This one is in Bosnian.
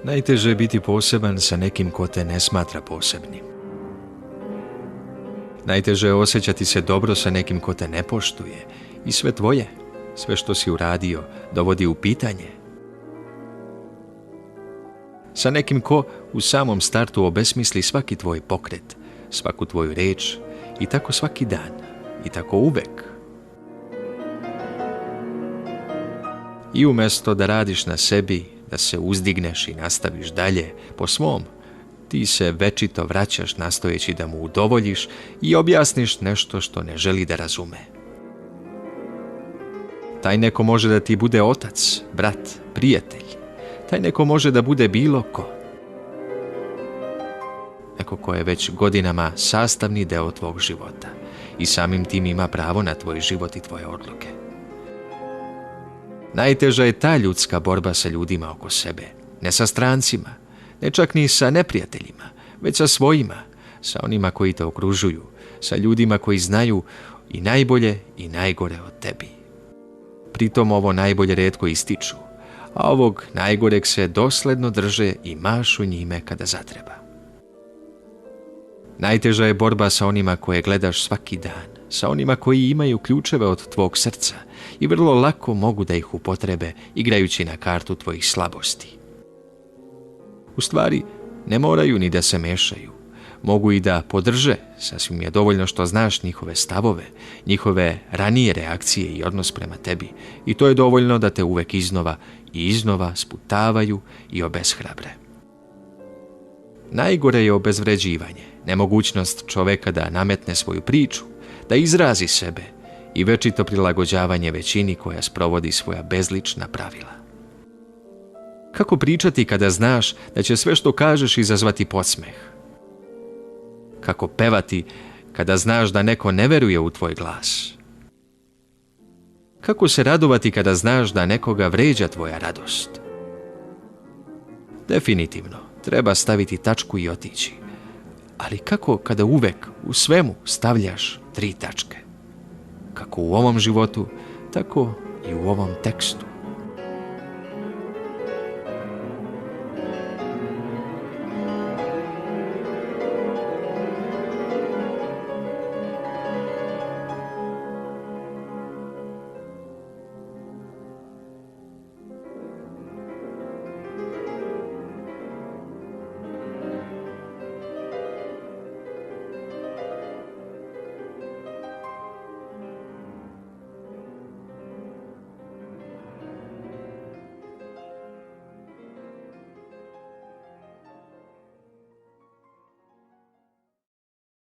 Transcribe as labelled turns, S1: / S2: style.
S1: Najteže je biti poseban sa nekim ko te ne smatra posebnim. Najteže je osjećati se dobro sa nekim ko te ne poštuje i sve tvoje, sve što si uradio, dovodi u pitanje. Sa nekim ko u samom startu obesmisli svaki tvoj pokret, svaku tvoju reč i tako svaki dan i tako uvek. I umjesto da radiš na sebi, da se uzdigneš i nastaviš dalje po svom, ti se večito vraćaš nastojeći da mu udovoljiš i objasniš nešto što ne želi da razume. Taj neko može da ti bude otac, brat, prijatelj. Taj neko može da bude bilo ko. Neko ko je već godinama sastavni deo tvog života i samim tim ima pravo na tvoj život i tvoje odluke. Najteža je ta ljudska borba sa ljudima oko sebe, ne sa strancima, ne čak ni sa neprijateljima, već sa svojima, sa onima koji te okružuju, sa ljudima koji znaju i najbolje i najgore od tebi. Pritom ovo najbolje retko ističu, a ovog najgoreg se dosledno drže i mašu njime kada zatreba. Najteža je borba sa onima koje gledaš svaki dan, sa onima koji imaju ključeve od tvog srca i vrlo lako mogu da ih upotrebe igrajući na kartu tvojih slabosti. U stvari, ne moraju ni da se mešaju. Mogu i da podrže, sasvim je dovoljno što znaš njihove stavove, njihove ranije reakcije i odnos prema tebi i to je dovoljno da te uvek iznova i iznova sputavaju i obeshrabre. Najgore je obezvređivanje, nemogućnost čoveka da nametne svoju priču, da izrazi sebe i večito prilagođavanje većini koja sprovodi svoja bezlična pravila. Kako pričati kada znaš da će sve što kažeš izazvati podsmeh? Kako pevati kada znaš da neko ne veruje u tvoj glas? Kako se radovati kada znaš da nekoga vređa tvoja radost? Definitivno, treba staviti tačku i otići. Ali kako kada uvek u svemu stavljaš 3 tačke? Kako u ovom životu, tako i u ovom tekstu.